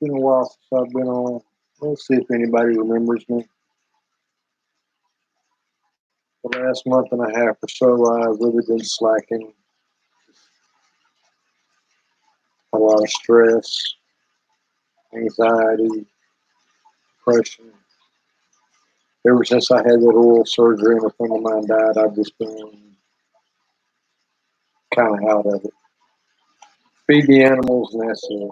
Been a while since I've been on. Let's see if anybody remembers me. The last month and a half or so, I've really been slacking. A lot of stress, anxiety, depression. Ever since I had that oral surgery and a friend of mine died, I've just been kind of out of it. Feed the animals, and that's it.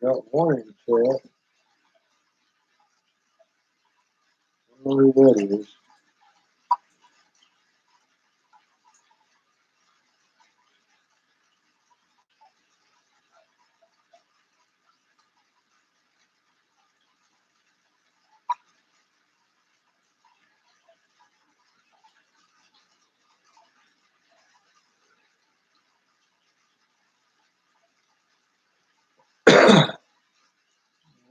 Got one in the chat. I don't know who that is.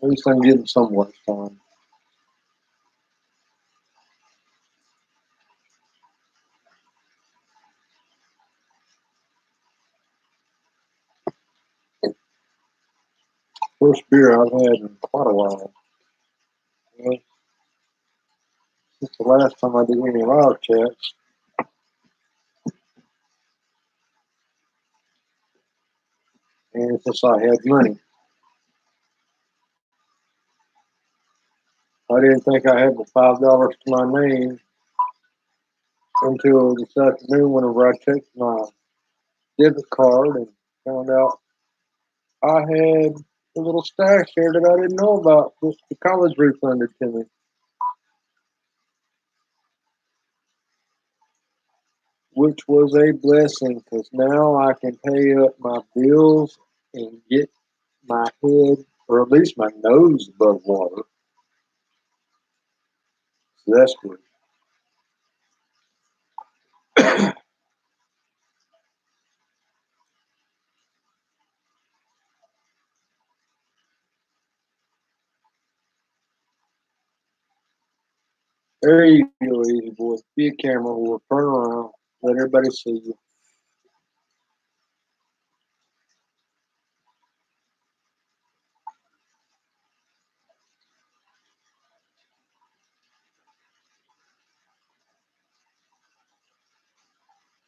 At least I'm getting some work time. First beer I've had in quite a while. You know, since the last time I did any live chats, and since I had money. I didn't think I had the $5 to my name until this afternoon whenever I checked my debit card and found out I had a little stash there that I didn't know about, just the college refunded to me, which was a blessing because now I can pay up my bills and get my head, or at least my nose, above water. So that's good. There you go, easy boy. Be a camera whore. Turn around. Let everybody see you.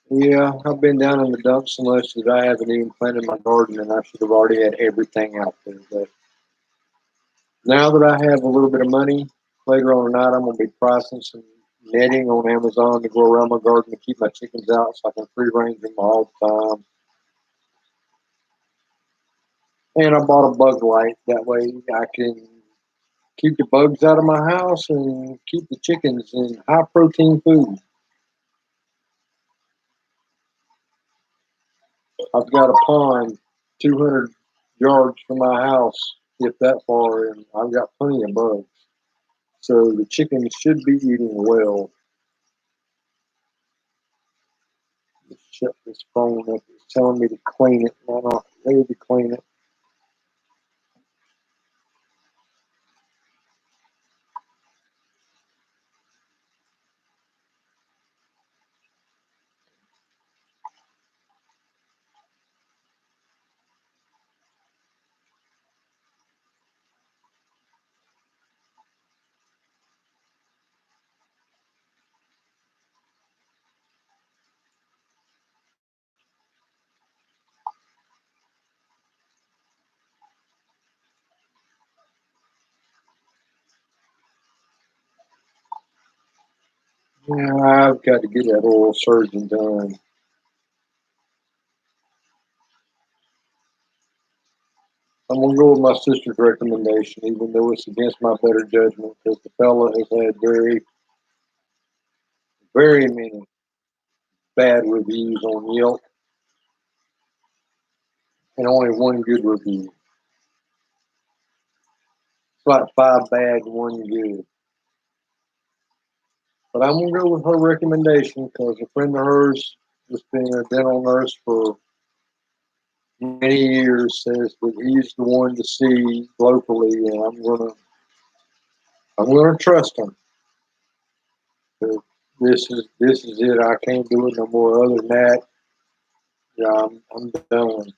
Yeah, I've been down in the dumps so much that I haven't even planted my garden, and I should have already had everything out there. But now that I have a little bit of money, later on tonight I'm going to be pricing some netting on Amazon to go around my garden to keep my chickens out so I can free range them all the time. And I bought a bug light. That way I can keep the bugs out of my house and keep the chickens in high protein food. I've got a pond 200 yards from my house, if that far, and I've got plenty of bugs. So the chickens should be eating well. Just shut this phone up. It's telling me to clean it. I'm not ready to clean it. Yeah, I've got to get that oral surgeon done. I'm going to go with my sister's recommendation, even though it's against my better judgment, because the fella has had very, very many bad reviews on Yelp and only one good review. It's like five bad, one good. But I'm gonna go with her recommendation because a friend of hers has been a dental nurse for many years says that he's the one to see locally, and I'm gonna trust him. But this is it. I can't do it no more. Other than that, yeah, I'm done.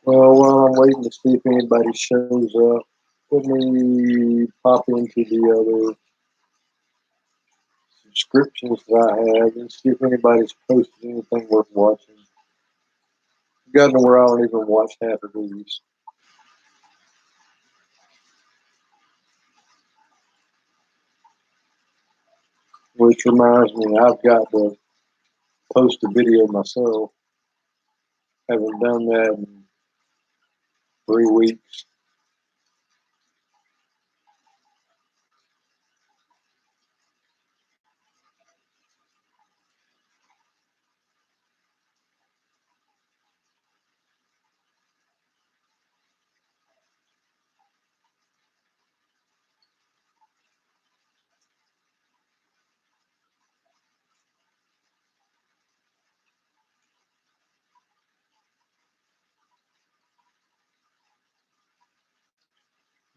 Well, while I'm waiting to see if anybody shows up, let me pop into the other subscriptions that I have and see if anybody's posted anything worth watching. God knows where I don't even watch half of these. Which reminds me, I've got to post a video myself. Haven't done that in 3 weeks.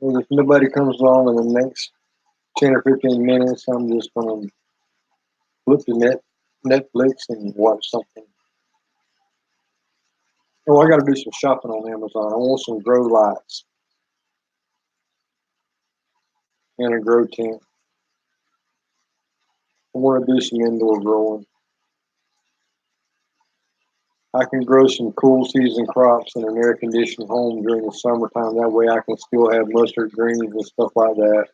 And if nobody comes along in the next 10 or 15 minutes, I'm just going to flip the Netflix and watch something. Oh, I got to do some shopping on Amazon. I want some grow lights and a grow tent. I want to do some indoor growing. I can grow some cool season crops in an air conditioned home during the summertime. That way I can still have mustard greens and stuff like that.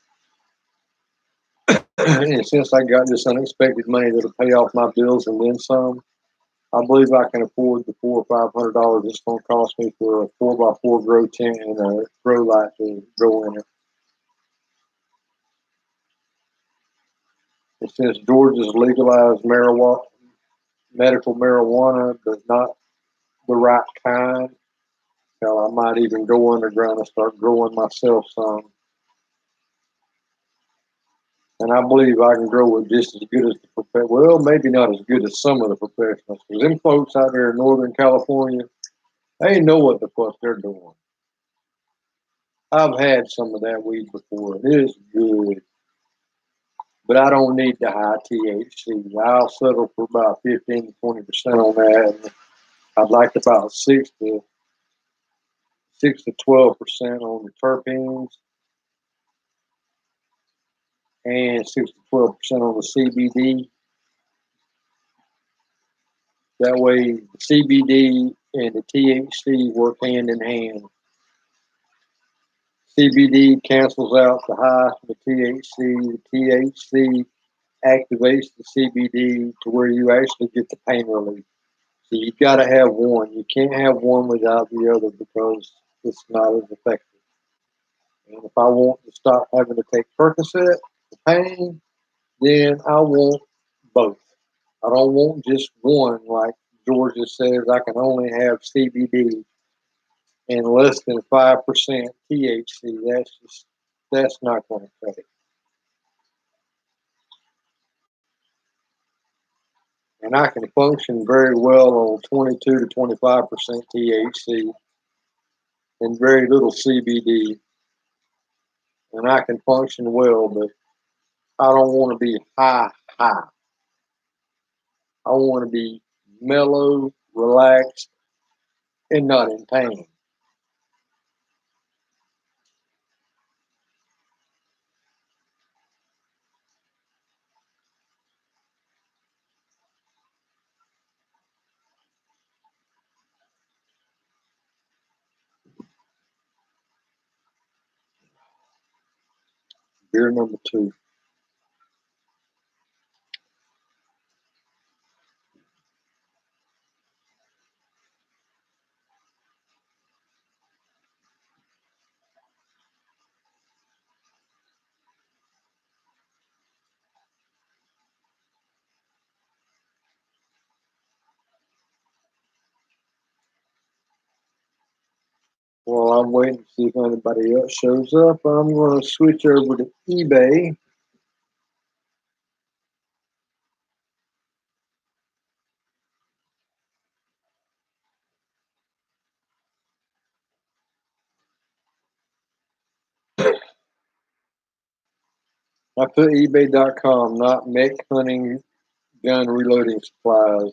And since I got this unexpected money that'll pay off my bills and then some, I believe I can afford the $400 or $500 it's going to cost me for a 4x4 grow tent and a grow light to grow in it. And since Georgia's legalized marijuana, medical marijuana, but not the right kind, hell, I might even go underground and start growing myself some. And I believe I can grow it just as good as the well, maybe not as good as some of the professionals. Because them folks out there in Northern California, they know what the fuck they're doing. I've had some of that weed before. It is good, but I don't need the high THC. I'll settle for about 15 to 20% on that. I'd like about 6 to 12% on the terpenes and 6 to 12% on the CBD. That way, the CBD and the THC work hand in hand. CBD cancels out the high from the THC. The THC activates the CBD to where you actually get the pain relief. So you got to have one. You can't have one without the other because it's not as effective. And if I want to stop having to take Percocet for pain, then I want both. I don't want just one like Georgia says I can only have CBD and less than 5% THC. That's not going to cut it. And I can function very well on 22 to 25% THC and very little CBD. And I can function well, but I don't want to be high. I want to be mellow, relaxed, and not in pain. Beer number two. While I'm waiting to see if anybody else shows up, I'm going to switch over to eBay. I put eBay.com, not Mech Hunting Gun Reloading Supplies.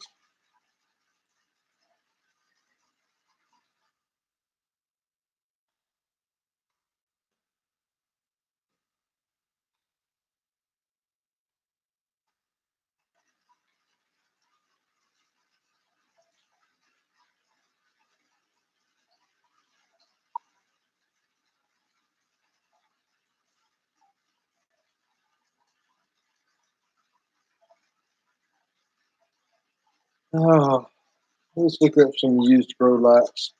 Oh, let's look up some used grow lights.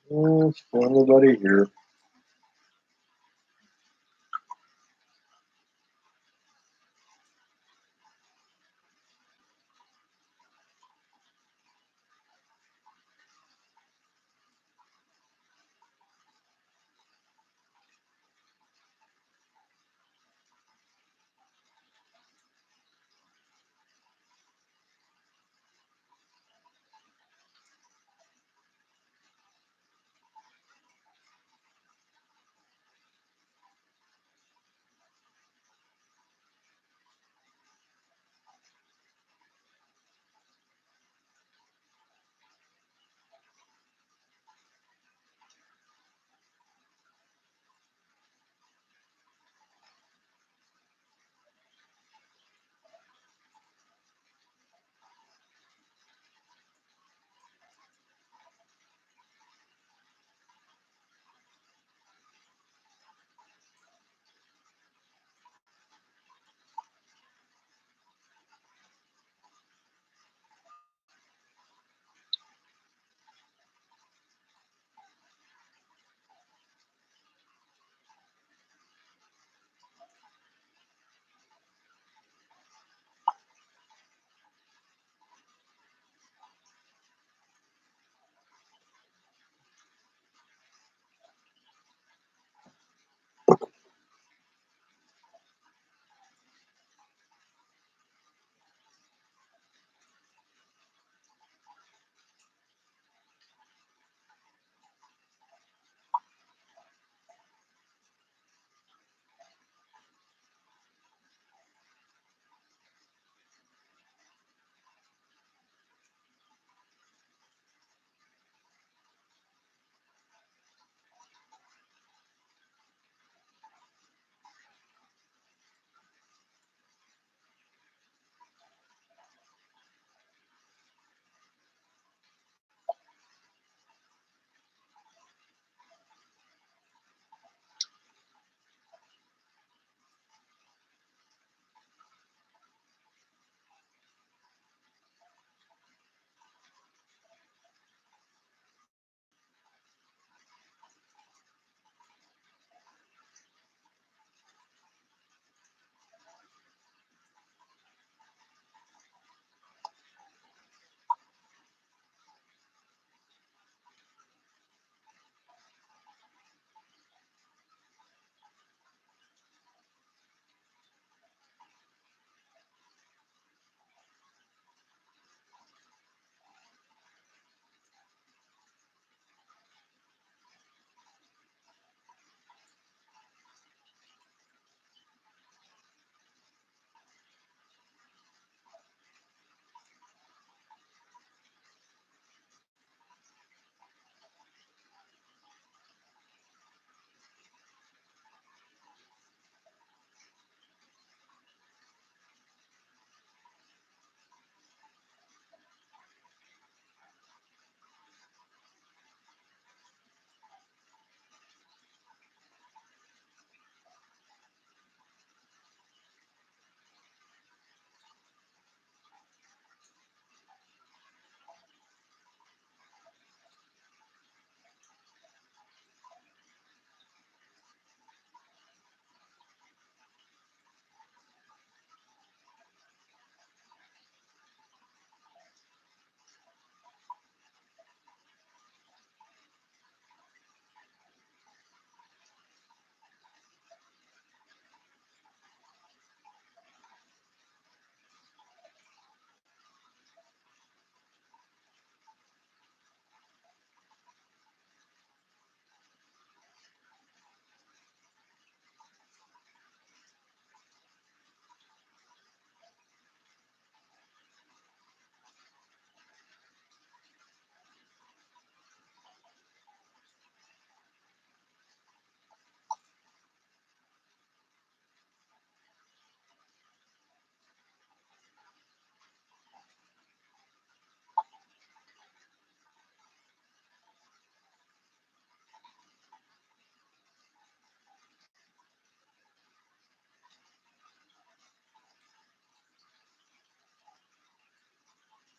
Still nobody here.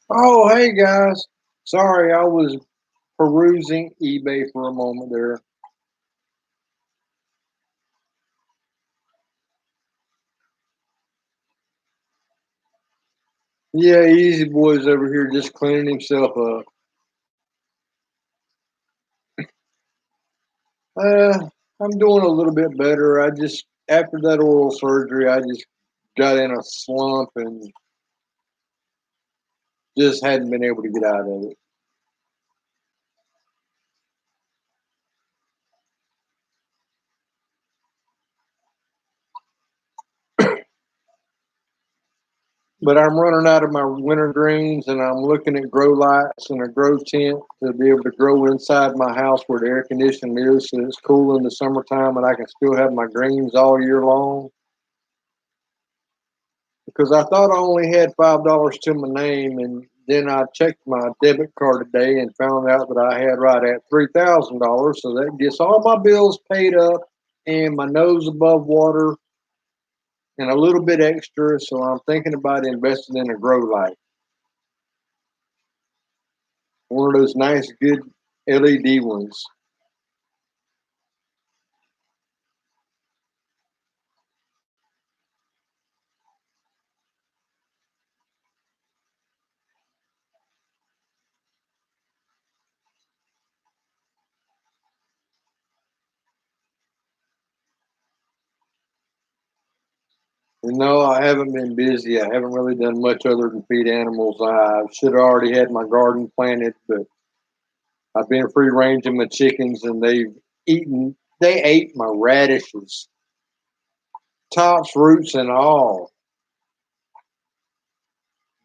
Oh, hey guys. Sorry, I was perusing eBay for a moment there. Yeah, Easy Boy's over here just cleaning himself up. I'm doing a little bit better. I just after that oral surgery, I just got in a slump and just hadn't been able to get out of it. But I'm running out of my winter greens, and I'm looking at grow lights and a grow tent to be able to grow inside my house where the air conditioning is, so it's cool in the summertime, and I can still have my greens all year long. Because I thought I only had $5 to my name, and then I checked my debit card today and found out that I had right at $3,000. So that gets all my bills paid up and my nose above water and a little bit extra. So I'm thinking about investing in a grow light, one of those nice, good LED ones. No, I haven't been busy. I haven't really done much other than feed animals. I should have already had my garden planted, but I've been free ranging my chickens, and they ate my radishes, tops, roots, and all.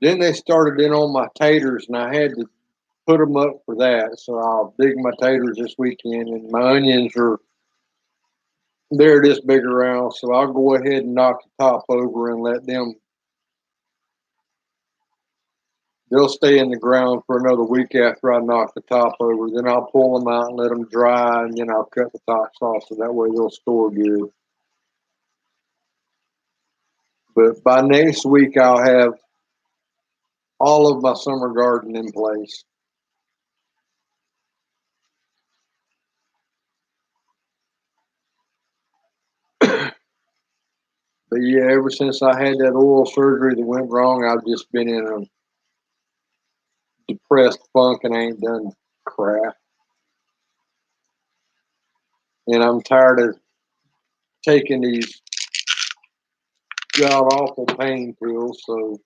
Then they started in on my taters, and I had to put them up for that. So I'll dig my taters this weekend, and my onions are they're this big around. So I'll go ahead and knock the top over and let them. They'll stay in the ground for another week after I knock the top over. Then I'll pull them out and let them dry, and then I'll cut the tops off so that way they'll store good. But by next week, I'll have all of my summer garden in place. But yeah, ever since I had that oral surgery that went wrong, I've just been in a depressed funk and I ain't done crap. And I'm tired of taking these god awful pain pills. So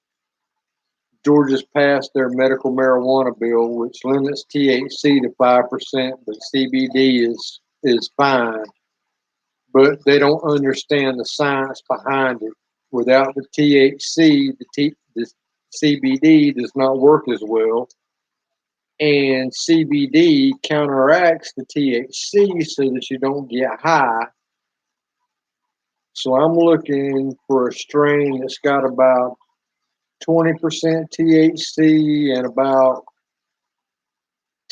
Georgia's passed their medical marijuana bill, which limits THC to 5%, but CBD is fine. But they don't understand the science behind it. Without the THC, the CBD does not work as well, and CBD counteracts the THC so that you don't get high. So I'm looking for a strain that's got about 20% THC and about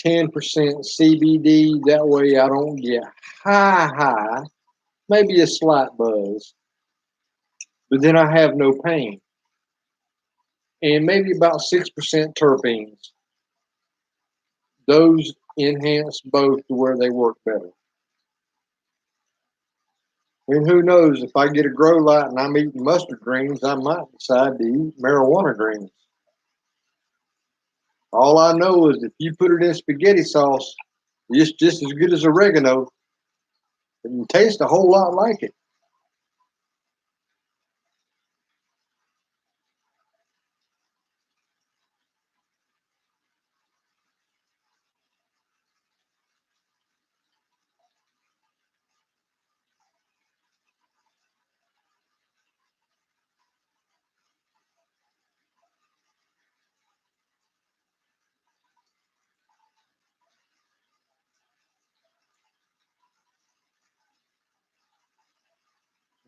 10% CBD. That way I don't get high, maybe a slight buzz, but then I have no pain. And maybe about 6% terpenes. Those enhance both to where they work better. And who knows, if I get a grow light and I'm eating mustard greens, I might decide to eat marijuana greens. All I know is if you put it in spaghetti sauce, it's just as good as oregano. It tastes a whole lot like it.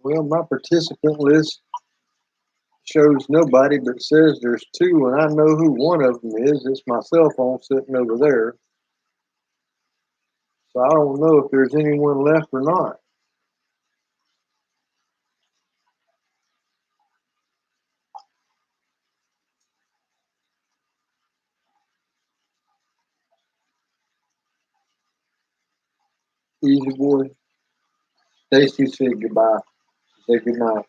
Well, my participant list shows nobody, but says there's two, and I know who one of them is. It's my cell phone sitting over there. So I don't know if there's anyone left or not. Easy boy. Stacy said goodbye. Say good night.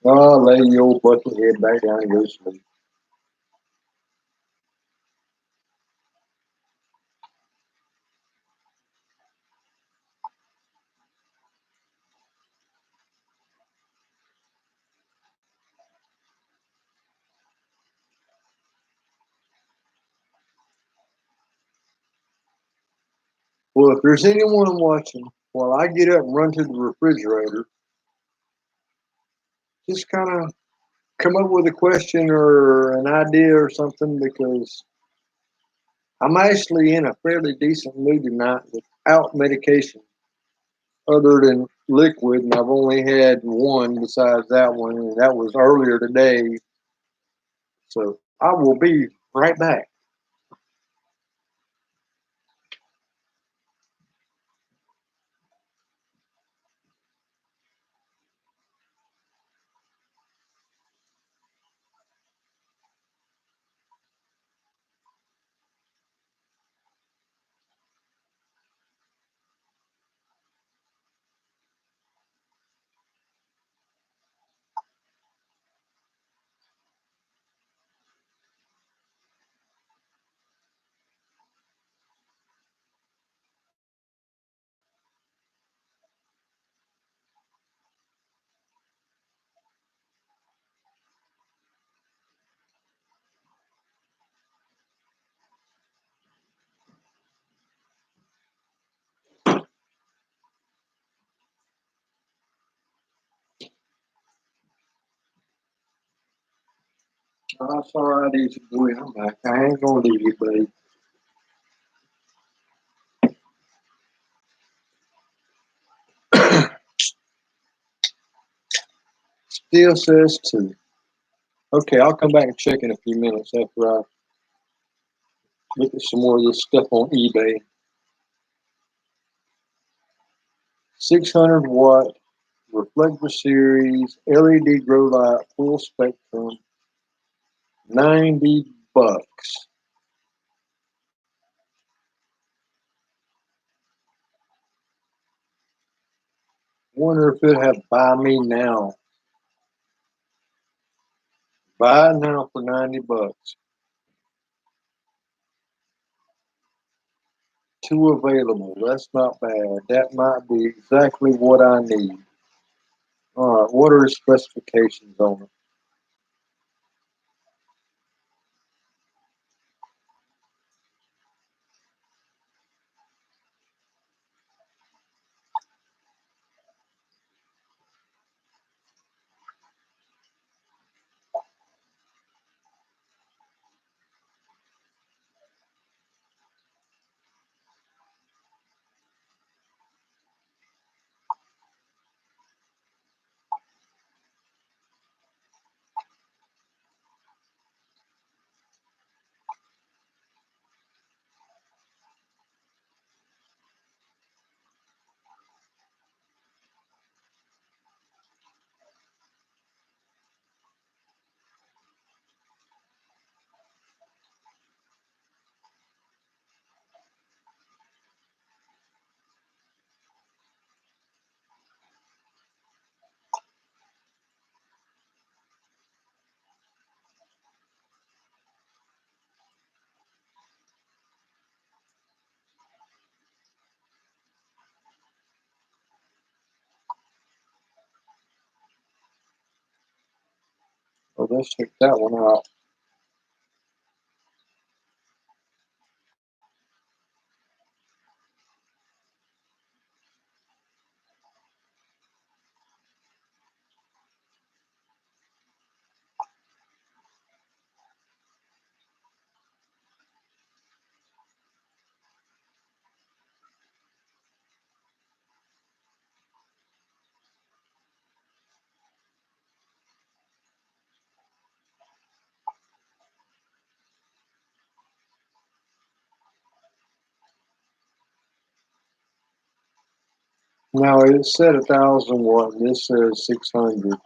Oh, lay your old bucket head back down and go to sleep. Well, if there's anyone watching, while I get up and run to the refrigerator, just kind of come up with a question or an idea or something because I'm actually in a fairly decent mood tonight without medication other than liquid, and I've only had one besides that one, and that was earlier today. So I will be right back. That's all right, easy boy. I'm back. I ain't gonna leave you, buddy. Still says two. Okay, I'll come back and check in a few minutes after I look at some more of this stuff on eBay. 600 watt reflector series LED grow light full spectrum, $90. Wonder if it have buy me now. Buy it now for $90. Two available. That's not bad. That might be exactly what I need. All right, what are the specifications on it? Oh, let's check that one out. Now it said 1,000 watt. And this says 600.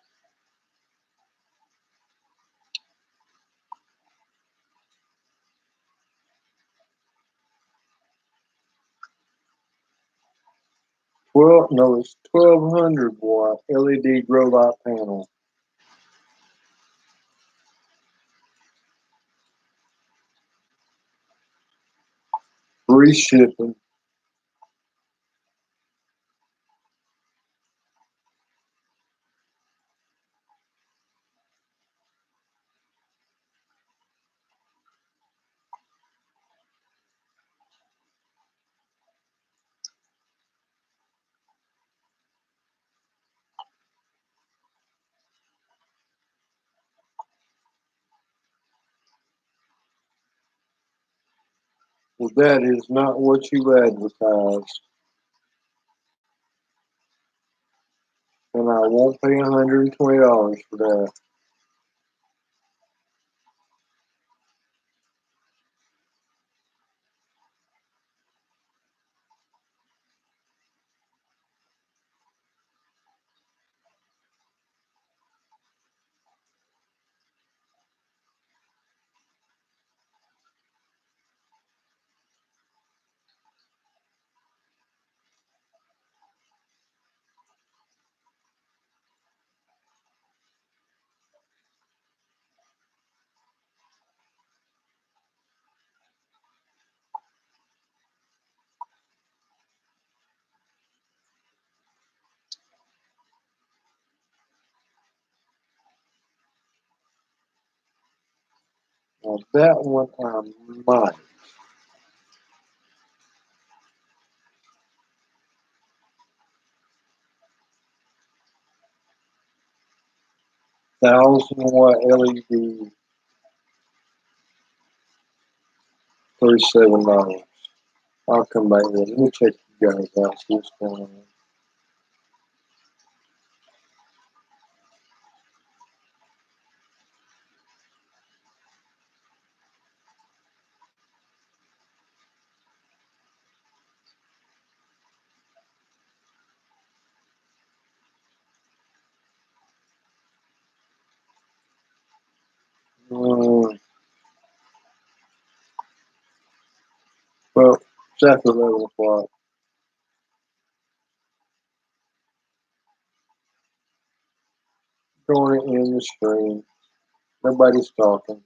Well, no, it's 1200 watt LED grow light panel. Free shipping. Well, that is not what you advertised. And I won't pay $120 for that. Now that one I might. 1000 watt LED, $37. I'll come back with it. Let me check you guys out, see what's going on. Well, it's after 11 o'clock. Going to end the stream. Nobody's talking.